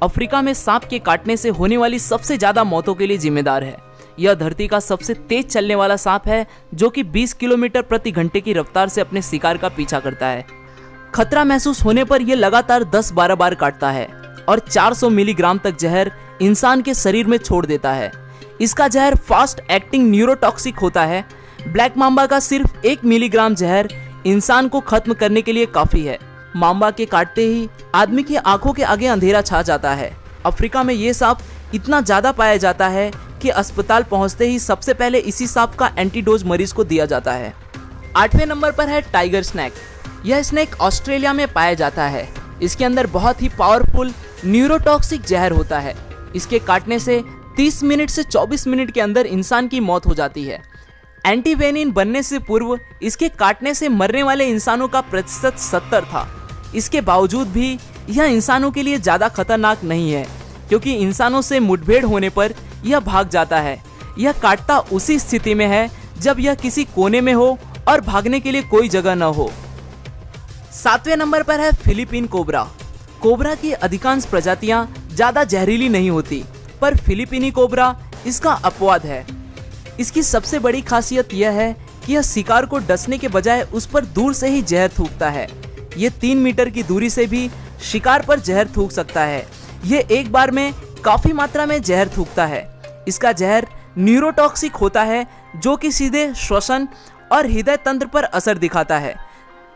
Africa में सांप के काटने से होने वाली सबसे ज्यादा मौतों के लिए जिम्मेदार है। यह धरती का सबसे तेज चलने वाला सांप है, जो कि 20 किलोमीटर प्रति घंटे की रफ्तार से अपने शिकार का पीछा करता है। खतरा महसूस होने पर यह लगातार 10-12 बार काटता है और 400 मिलीग्राम तक जहर इंसान के शरीर में छोड़ देता है। इसका जहर फास्ट एक्टिंग न्यूरोटॉक्सिक होता है। ब्लैक मांबा का सिर्फ 1 मिलीग्राम जहर इंसान को खत्म करने के लिए काफी है। मांबा के काटते ही आदमी की आंखों के आगे अंधेरा छा जाता है। अफ्रीका में ये सांप इतना ज्यादा पाया जाता है कि अस्पताल पहुंचते ही सबसे पहले इसी सांप का एंटीडोज मरीज को दिया जाता है। 8वें नंबर पर है टाइगर स्नैक। यह स्नैक ऑस्ट्रेलिया में पाया जाता है। इसके अंदर बहुत ही पावरफुल न्यूरोटॉक्सिक जहर होता है। इसके काटने से 30 मिनट से 24 मिनट के अंदर इंसान की मौत हो जाती है। एंटीवेनिन बनने से पूर्व इसके काटने से मरने वाले इंसानों का प्रतिशत 70 था। इसके बावजूद भी यह इंसानों के लिए ज़्यादा खतरनाक नहीं है, क्योंकि इंसानों से मुठभेड़ होने पर यह भाग जाता है। यह काटता उसी स्थिति में है जब यह किसी कोने में हो और भागने के लिए कोई जगह न हो। 7वें नंबर पर है फिलीपीन कोबरा। कोबरा की अधिकांश प्रजातियां ज़्यादा जहरीली नहीं होती, पर फिलीपीनी कोबरा इसका अपवाद है। इसकी सबसे बड़ी खासियत यह है कि यह शिकार को डसने के बजाय उस पर दूर से ही जहर थूकता है। ये 3 मीटर की दूरी से भी शिकार पर जहर थूक सकता है। ये एक बार में काफी मात्रा में जहर थूकता है। इसका जहर न्यूरोटॉक्सिक होता है, जो कि सीधे श्वसन और हृदय तंत्र पर असर दिखाता है।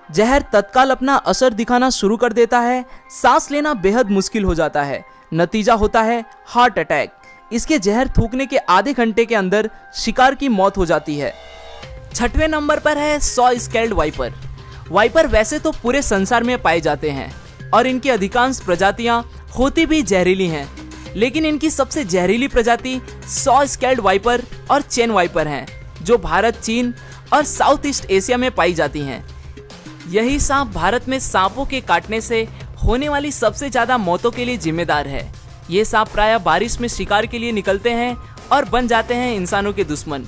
जहर तत्काल अपना असर दिखाना शुरू कर देता है। सांस लेना बेहद मुश्किल हो जाता है। नतीजा होता है हार्ट अटैक। इसके जहर थूकने के आधे घंटे के अंदर शिकार की मौत हो जाती है। 6वें नंबर पर है सॉ स्केल्ड वाइपर। वाइपर वैसे तो पूरे संसार में पाए जाते हैं और इनकी अधिकांश प्रजातियां होती भी जहरीली हैं, लेकिन इनकी सबसे जहरीली प्रजाति सॉ स्केल्ड वाइपर और चेन वाइपर हैं, जो भारत, चीन और साउथ ईस्ट एशिया में पाई जाती हैं। यही सांप भारत में सांपों के काटने से होने वाली सबसे ज्यादा मौतों के लिए जिम्मेदार है। ये सांप प्रायः बारिश में शिकार के लिए निकलते हैं और बन जाते हैं इंसानों के दुश्मन।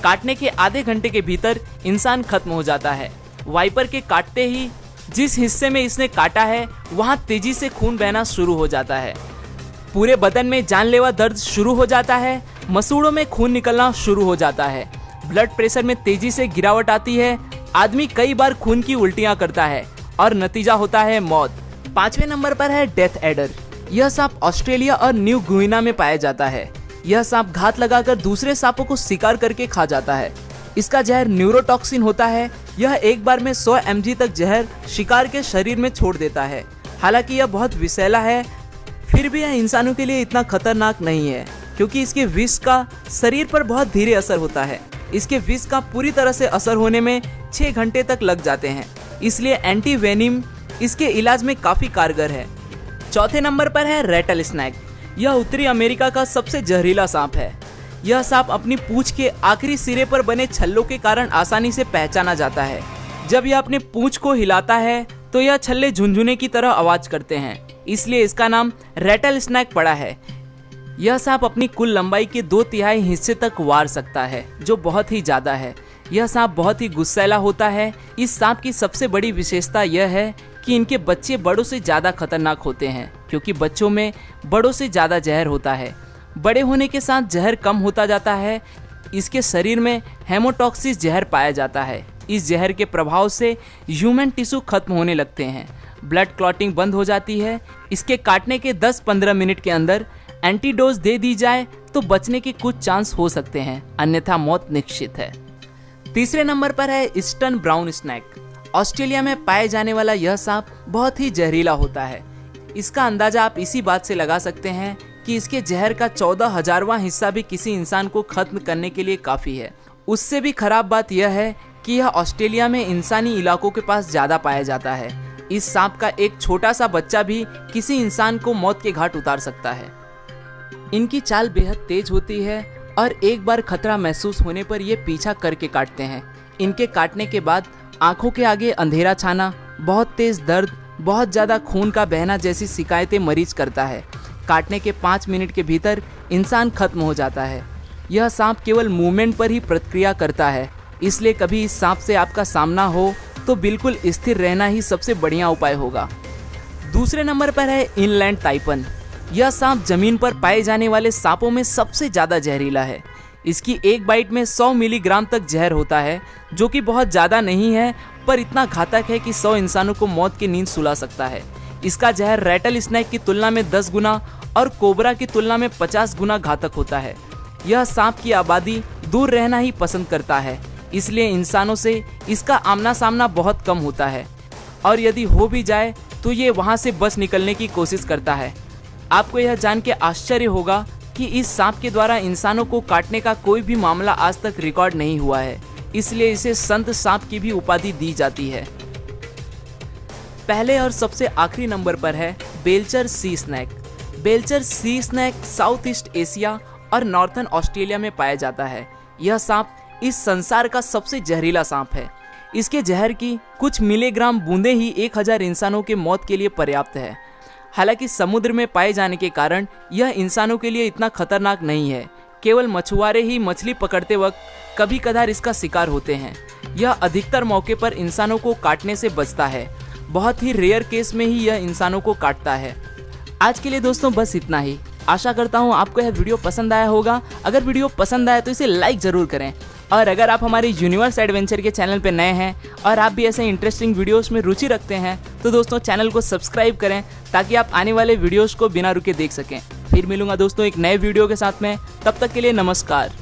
काटने के आधे घंटे के भीतर इंसान खत्म हो जाता है। वाइपर के काटते ही जिस हिस्से में इसने काटा है वहां तेजी से खून बहना शुरू हो जाता है। पूरे बदन में जानलेवा दर्द शुरू हो जाता है। मसूड़ों में खून निकलना शुरू हो जाता है। ब्लड प्रेशर में तेजी से गिरावट आती है। आदमी कई बार खून की उल्टियां करता है और नतीजा होता है मौत। 5वें नंबर पर है डेथ एडर। यह सांप ऑस्ट्रेलिया और न्यू गुइना में पाया जाता है। यह सांप घात लगाकर दूसरे सांपों को शिकार करके खा जाता है। इसका जहर न्यूरोटॉक्सिन होता है। यह एक बार में 100 mg तक जहर शिकार के शरीर में छोड़ देता है। हालांकि यह बहुत विषैला है, फिर भी यह इंसानों के लिए इतना खतरनाक नहीं है, क्योंकि इसके विष का शरीर पर बहुत धीरे असर होता है। इसके विष का पूरी तरह से असर होने में 6 घंटे तक लग जाते हैं, इसलिए एंटीवेनिम इसके इलाज में काफी कारगर है। 4थे नंबर पर है रेटल स्नैक। यह उत्तरी अमेरिका का सबसे जहरीला सांप है। यह सांप अपनी पूंछ के आखिरी सिरे पर बने छल्लों के कारण आसानी से पहचाना जाता है। जब यह अपनी पूंछ को हिलाता है तो यह छल्ले झुनझुने की तरह आवाज करते हैं, इसलिए इसका नाम रेटल स्नैक पड़ा है। यह सांप अपनी कुल लंबाई के 2/3 हिस्से तक वार सकता है, जो बहुत ही ज्यादा है। यह सांप बहुत ही गुस्सैला होता है। इस सांप की सबसे बड़ी विशेषता यह है कि इनके बच्चे बड़ों से ज्यादा खतरनाक होते हैं, क्योंकि बच्चों में बड़ों से ज्यादा जहर होता है। बड़े होने के साथ जहर कम होता जाता है। इसके शरीर में हेमोटॉक्सिस जहर पाया जाता है। इस जहर के प्रभाव से ह्यूमन टिश्यू खत्म होने लगते हैं। ब्लड क्लॉटिंग बंद हो जाती है। इसके काटने के 10-15 मिनट के अंदर एंटीडोज दे दी जाए तो बचने के कुछ चांस हो सकते हैं, अन्यथा मौत निश्चित है। 3रे नंबर पर है ईस्टर्न ब्राउन स्नैक। ऑस्ट्रेलिया में पाए जाने वाला यह सांप बहुत ही जहरीला होता है। इसका अंदाजा आप इसी बात से लगा सकते हैं कि इसके जहर का 14,000वां हिस्सा भी किसी इंसान को खत्म करने के लिए काफी है। उससे भी खराब बात यह है कि यह ऑस्ट्रेलिया में इंसानी इलाकों के पास ज्यादा पाया जाता है। इस सांप का एक छोटा सा बच्चा भी किसी इंसान को मौत के घाट उतार सकता है। इनकी चाल बेहद तेज होती है और एक बार खतरा महसूस होने पर ये पीछा करके काटते हैं। इनके काटने के बाद आंखों के आगे अंधेरा छाना, बहुत तेज दर्द, बहुत ज्यादा खून का बहना जैसी शिकायतें मरीज करता है। काटने के 5 मिनट के भीतर इंसान खत्म हो जाता है। यह सांप केवल मूवमेंट पर ही प्रतिक्रिया करता है, इसलिए कभी इस सांप से आपका सामना हो तो बिल्कुल स्थिर रहना ही सबसे बढ़िया उपाय होगा। दूसरे नंबर पर है इनलैंड ताइपन। यह सांप जमीन पर पाए जाने वाले सांपों में सबसे ज्यादा जहरीला है। इसकी एक बाइट में 100 मिलीग्राम तक जहर होता है, जो कि बहुत ज्यादा नहीं है, पर इतना घातक है कि 100 इंसानों को मौत की नींद सुला सकता है। इसका जहर रैटल स्नेक की तुलना में 10 गुना और कोबरा की तुलना में 50 गुना घातक होता है। यह सांप की आबादी दूर रहना ही पसंद करता है, इसलिए इंसानों से इसका आमना सामना बहुत कम होता है, और यदि हो भी जाए तो ये वहाँ से बच निकलने की कोशिश करता है। आपको यह जान के आश्चर्य होगा कि इस सांप के द्वारा इंसानों को काटने का कोई भी मामला आज तक रिकॉर्ड नहीं हुआ है, इसलिए इसे संत सांप की भी उपाधि दी जाती है। पहले और सबसे आखिरी नंबर पर है बेलचर sea snake. बेलचर sea snake south east Asia और नॉर्थर्न ऑस्ट्रेलिया में पाया जाता है। यह सांप इस संसार का सबसे जहरीला सांप है। इसके जहर की कुछ मिलीग्राम बूंदें ही 1000 इंसानों के मौत के लिए पर्याप्त है। हालांकि समुद्र में पाए जाने के कारण यह इंसानों के लिए इतना खतरनाक नहीं है। केवल मछुआरे ही मछली पकड़ते वक्त कभी कभार इसका शिकार होते हैं। यह अधिकतर मौके पर इंसानों को काटने से बचता है। बहुत ही रेयर केस में ही यह इंसानों को काटता है। आज के लिए दोस्तों बस इतना ही। आशा करता हूँ आपको यह वीडियो पसंद आया होगा। अगर वीडियो पसंद आया तो इसे लाइक ज़रूर करें, और अगर आप हमारे यूनिवर्स एडवेंचर के चैनल पर नए हैं और आप भी ऐसे इंटरेस्टिंग वीडियोस में रुचि रखते हैं तो दोस्तों चैनल को सब्सक्राइब करें, ताकि आप आने वाले वीडियोस को बिना रुके देख सकें। फिर मिलूंगा दोस्तों एक नए वीडियो के साथ में, तब तक के लिए नमस्कार।